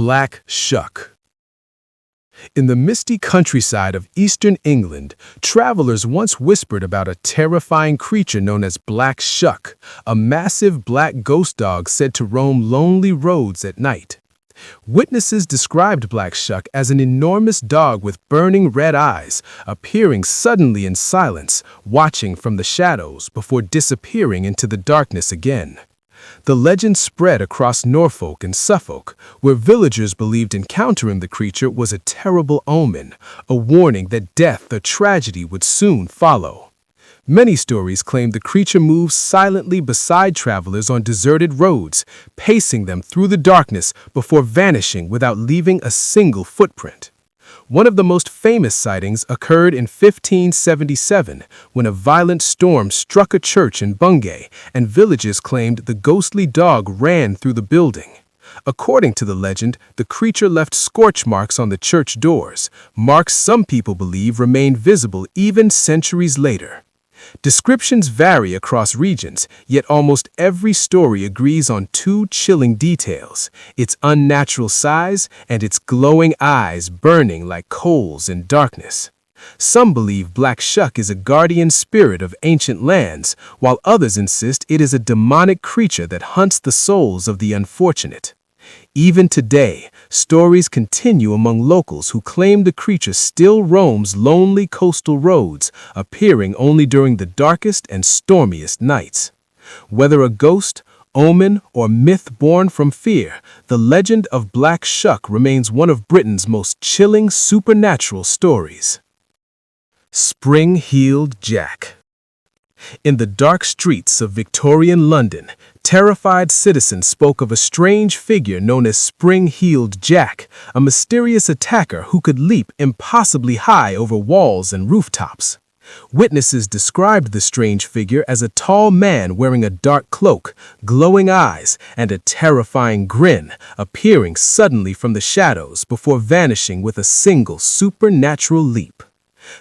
Black Shuck. In the misty countryside of eastern England, travelers once whispered about a terrifying creature known as Black Shuck, a massive black ghost dog said to roam lonely roads at night. Witnesses described Black Shuck as an enormous dog with burning red eyes, appearing suddenly in silence, watching from the shadows before disappearing into the darkness again. The legend spread across Norfolk and Suffolk, where villagers believed encountering the creature was a terrible omen, a warning that death or tragedy would soon follow. Many stories claim the creature moves silently beside travelers on deserted roads, pacing them through the darkness before vanishing without leaving a single footprint. One of the most famous sightings occurred in 1577 when a violent storm struck a church in Bungay and villagers claimed the ghostly dog ran through the building. According to the legend, the creature left scorch marks on the church doors, marks some people believe remained visible even centuries later. Descriptions vary across regions, yet almost every story agrees on two chilling details: its unnatural size and its glowing eyes burning like coals in darkness. Some believe Black Shuck is a guardian spirit of ancient lands, while others insist it is a demonic creature that hunts the souls of the unfortunate. Even today, stories continue among locals who claim the creature still roams lonely coastal roads, appearing only during the darkest and stormiest nights. Whether a ghost, omen, or myth born from fear, the legend of Black Shuck remains one of Britain's most chilling supernatural stories. Spring-heeled Jack. In the dark streets of Victorian London, terrified citizens spoke of a strange figure known as Spring-heeled Jack, a mysterious attacker who could leap impossibly high over walls and rooftops. Witnesses described the strange figure as a tall man wearing a dark cloak, glowing eyes, and a terrifying grin, appearing suddenly from the shadows before vanishing with a single supernatural leap.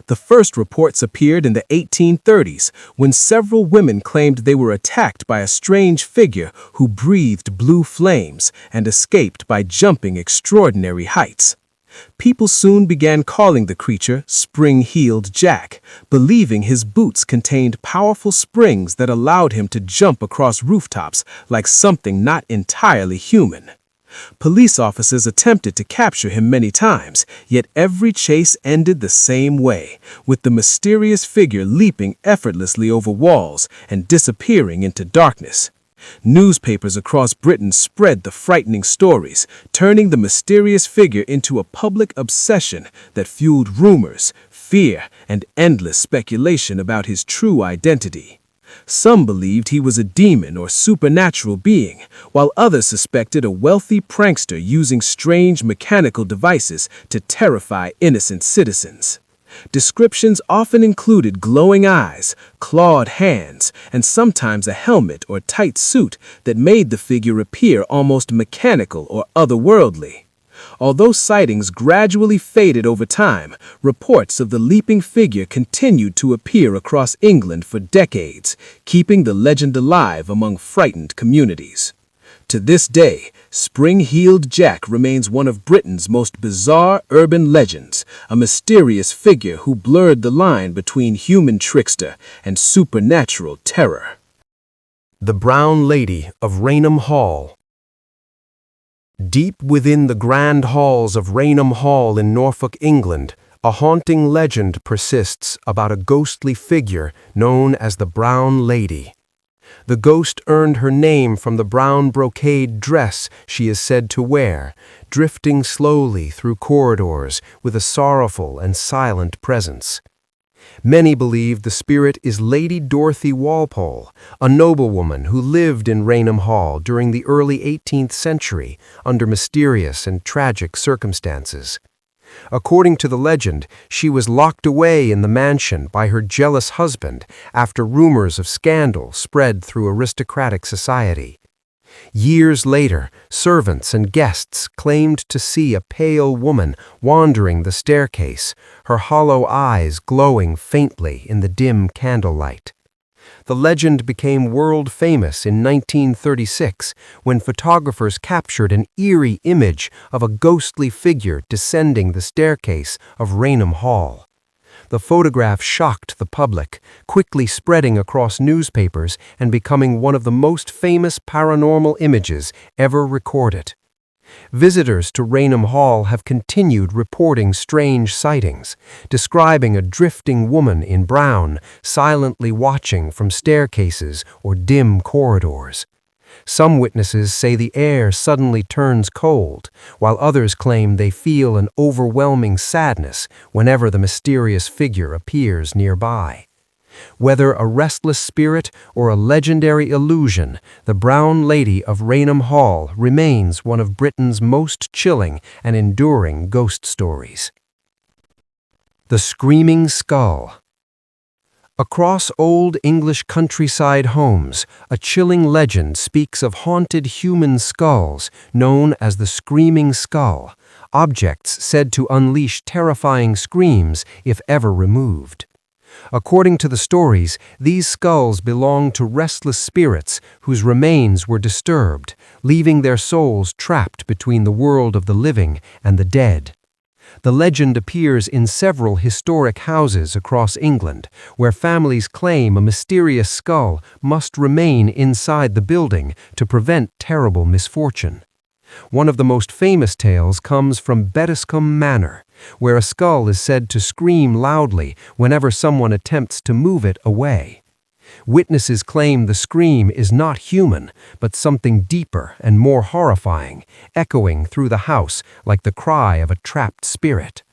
The first reports appeared in the 1830s, when several women claimed they were attacked by a strange figure who breathed blue flames and escaped by jumping extraordinary heights. People soon began calling the creature Spring-heeled Jack, believing his boots contained powerful springs that allowed him to jump across rooftops like something not entirely human. Police officers attempted to capture him many times, yet every chase ended the same way, with the mysterious figure leaping effortlessly over walls and disappearing into darkness. Newspapers across Britain spread the frightening stories, turning the mysterious figure into a public obsession that fueled rumors, fear, and endless speculation about his true identity. Some believed he was a demon or supernatural being, while others suspected a wealthy prankster using strange mechanical devices to terrify innocent citizens. Descriptions often included glowing eyes, clawed hands, and sometimes a helmet or tight suit that made the figure appear almost mechanical or otherworldly. Although sightings gradually faded over time, reports of the leaping figure continued to appear across England for decades, keeping the legend alive among frightened communities. To this day, Spring-heeled Jack remains one of Britain's most bizarre urban legends, a mysterious figure who blurred the line between human trickster and supernatural terror. The Brown Lady of Raynham Hall. Deep within the grand halls of Raynham Hall in Norfolk, England, a haunting legend persists about a ghostly figure known as the Brown Lady. The ghost earned her name from the brown brocade dress she is said to wear, drifting slowly through corridors with a sorrowful and silent presence. Many believe the spirit is Lady Dorothy Walpole, a noblewoman who lived in Raynham Hall during the early 18th century under mysterious and tragic circumstances. According to the legend, she was locked away in the mansion by her jealous husband after rumors of scandal spread through aristocratic society. Years later, servants and guests claimed to see a pale woman wandering the staircase, her hollow eyes glowing faintly in the dim candlelight. The legend became world famous in 1936 when photographers captured an eerie image of a ghostly figure descending the staircase of Raynham Hall. The photograph shocked the public, quickly spreading across newspapers and becoming one of the most famous paranormal images ever recorded. Visitors to Raynham Hall have continued reporting strange sightings, describing a drifting woman in brown silently watching from staircases or dim corridors. Some witnesses say the air suddenly turns cold, while others claim they feel an overwhelming sadness whenever the mysterious figure appears nearby. Whether a restless spirit or a legendary illusion, the Brown Lady of Raynham Hall remains one of Britain's most chilling and enduring ghost stories. The Screaming Skull. Across old English countryside homes, a chilling legend speaks of haunted human skulls known as the Screaming Skull, objects said to unleash terrifying screams if ever removed. According to the stories, these skulls belonged to restless spirits whose remains were disturbed, leaving their souls trapped between the world of the living and the dead. The legend appears in several historic houses across England, where families claim a mysterious skull must remain inside the building to prevent terrible misfortune. One of the most famous tales comes from Bettiscombe Manor, where a skull is said to scream loudly whenever someone attempts to move it away. Witnesses claim the scream is not human, but something deeper and more horrifying, echoing through the house like the cry of a trapped spirit.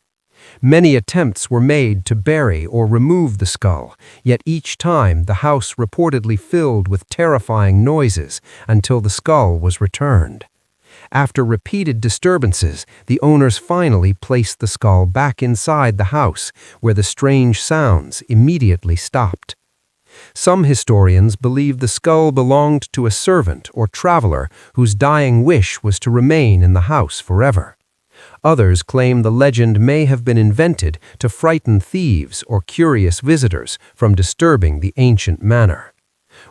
Many attempts were made to bury or remove the skull, yet each time the house reportedly filled with terrifying noises until the skull was returned. After repeated disturbances, the owners finally placed the skull back inside the house, where the strange sounds immediately stopped. Some historians believe the skull belonged to a servant or traveler whose dying wish was to remain in the house forever. Others claim the legend may have been invented to frighten thieves or curious visitors from disturbing the ancient manor.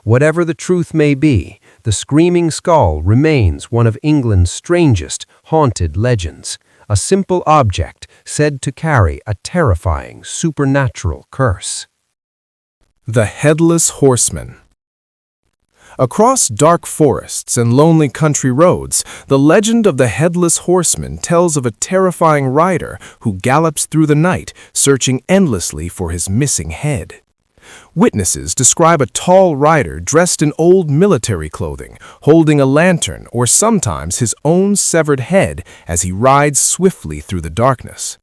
Whatever the truth may be, the Screaming Skull remains one of England's strangest haunted legends, a simple object said to carry a terrifying supernatural curse. The Headless Horseman. Across dark forests and lonely country roads, the legend of the Headless Horseman tells of a terrifying rider who gallops through the night, searching endlessly for his missing head. Witnesses describe a tall rider dressed in old military clothing, holding a lantern or sometimes his own severed head as he rides swiftly through the darkness.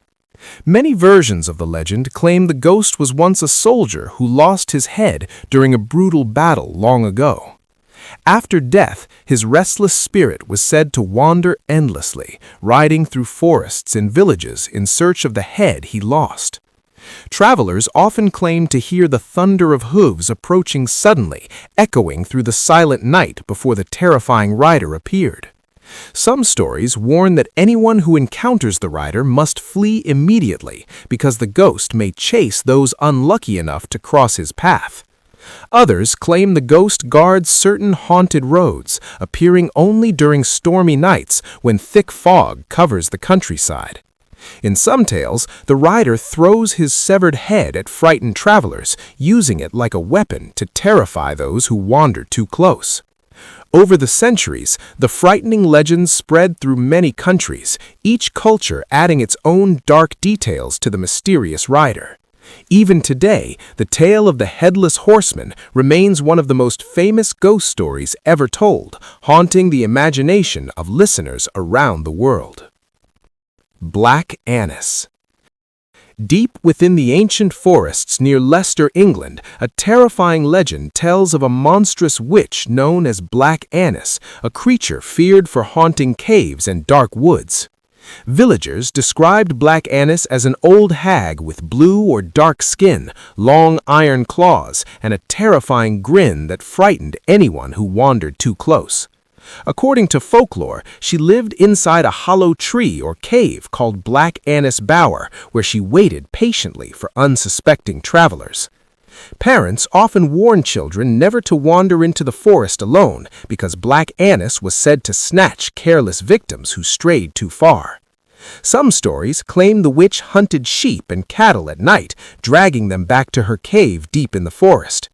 Many versions of the legend claim the ghost was once a soldier who lost his head during a brutal battle long ago. After death, his restless spirit was said to wander endlessly, riding through forests and villages in search of the head he lost. Travelers often claim to hear the thunder of hooves approaching suddenly, echoing through the silent night before the terrifying rider appeared. Some stories warn that anyone who encounters the rider must flee immediately because the ghost may chase those unlucky enough to cross his path. Others claim the ghost guards certain haunted roads, appearing only during stormy nights when thick fog covers the countryside. In some tales, the rider throws his severed head at frightened travelers, using it like a weapon to terrify those who wander too close. Over the centuries, the frightening legends spread through many countries, each culture adding its own dark details to the mysterious rider. Even today, the tale of the Headless Horseman remains one of the most famous ghost stories ever told, haunting the imagination of listeners around the world. Black Annis. Deep within the ancient forests near Leicester, England, a terrifying legend tells of a monstrous witch known as Black Annis, a creature feared for haunting caves and dark woods. Villagers described Black Annis as an old hag with blue or dark skin, long iron claws, and a terrifying grin that frightened anyone who wandered too close. According to folklore, she lived inside a hollow tree or cave called Black Annis Bower, where she waited patiently for unsuspecting travelers. Parents often warn children never to wander into the forest alone because Black Annis was said to snatch careless victims who strayed too far. Some stories claim the witch hunted sheep and cattle at night, dragging them back to her cave deep in the forest.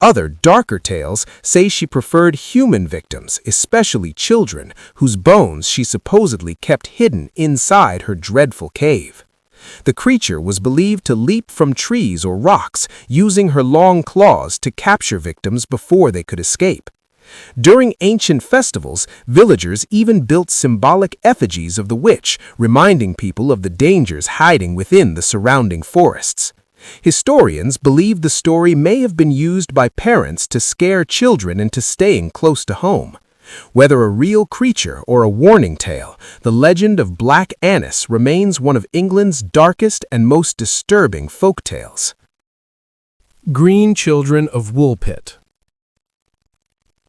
Other, darker tales say she preferred human victims, especially children, whose bones she supposedly kept hidden inside her dreadful cave. The creature was believed to leap from trees or rocks, using her long claws to capture victims before they could escape. During ancient festivals, villagers even built symbolic effigies of the witch, reminding people of the dangers hiding within the surrounding forests. Historians believe the story may have been used by parents to scare children into staying close to home. Whether a real creature or a warning tale, the legend of Black Annis remains one of England's darkest and most disturbing folk tales. Green Children of Woolpit.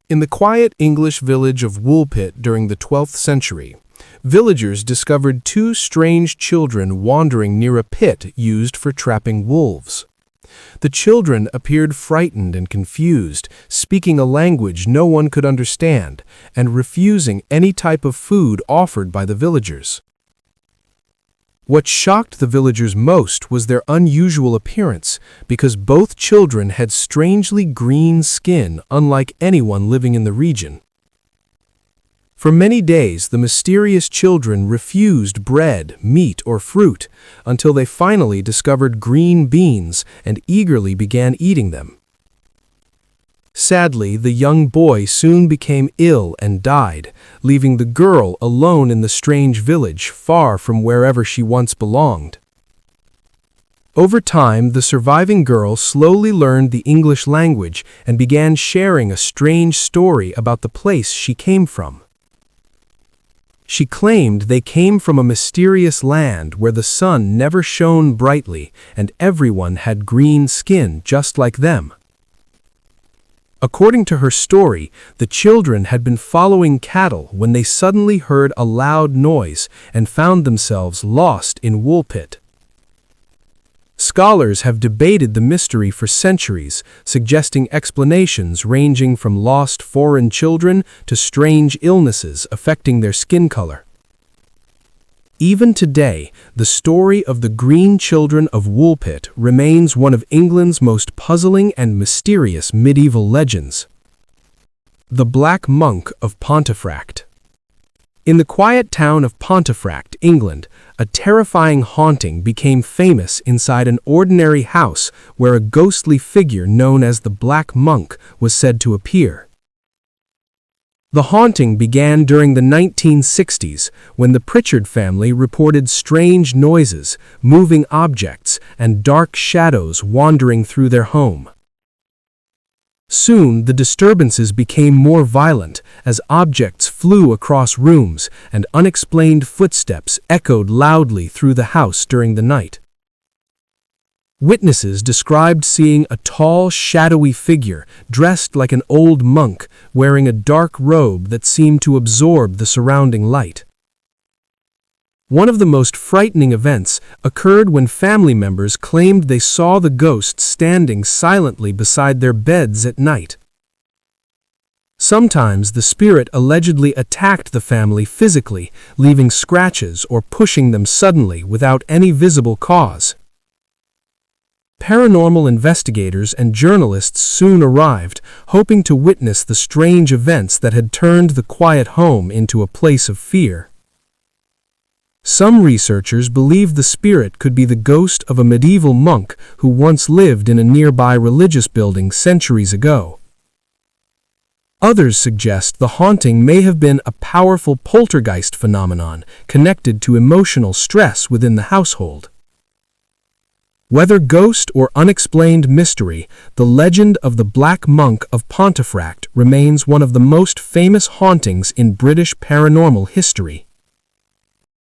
In the quiet English village of Woolpit during the 12th century, villagers discovered two strange children wandering near a pit used for trapping wolves. The children appeared frightened and confused, speaking a language no one could understand, and refusing any type of food offered by the villagers. What shocked the villagers most was their unusual appearance, because both children had strangely green skin unlike anyone living in the region. For many days, the mysterious children refused bread, meat, or fruit, until they finally discovered green beans and eagerly began eating them. Sadly, the young boy soon became ill and died, leaving the girl alone in the strange village, far from wherever she once belonged. Over time, the surviving girl slowly learned the English language and began sharing a strange story about the place she came from. She claimed they came from a mysterious land where the sun never shone brightly and everyone had green skin just like them. According to her story, the children had been following cattle when they suddenly heard a loud noise and found themselves lost in Woolpit. Scholars have debated the mystery for centuries, suggesting explanations ranging from lost foreign children to strange illnesses affecting their skin color. Even today, the story of the Green Children of Woolpit remains one of England's most puzzling and mysterious medieval legends. The Black Monk of Pontefract. In the quiet town of Pontefract, England, a terrifying haunting became famous inside an ordinary house where a ghostly figure known as the Black Monk was said to appear. The haunting began during the 1960s when the Pritchard family reported strange noises, moving objects, and dark shadows wandering through their home. Soon, the disturbances became more violent as objects flew across rooms and unexplained footsteps echoed loudly through the house during the night. Witnesses described seeing a tall, shadowy figure dressed like an old monk, wearing a dark robe that seemed to absorb the surrounding light. One of the most frightening events occurred when family members claimed they saw the ghost standing silently beside their beds at night. Sometimes the spirit allegedly attacked the family physically, leaving scratches or pushing them suddenly without any visible cause. Paranormal investigators and journalists soon arrived, hoping to witness the strange events that had turned the quiet home into a place of fear. Some researchers believe the spirit could be the ghost of a medieval monk who once lived in a nearby religious building centuries ago. Others suggest the haunting may have been a powerful poltergeist phenomenon connected to emotional stress within the household. Whether ghost or unexplained mystery, the legend of the Black Monk of Pontefract remains one of the most famous hauntings in British paranormal history.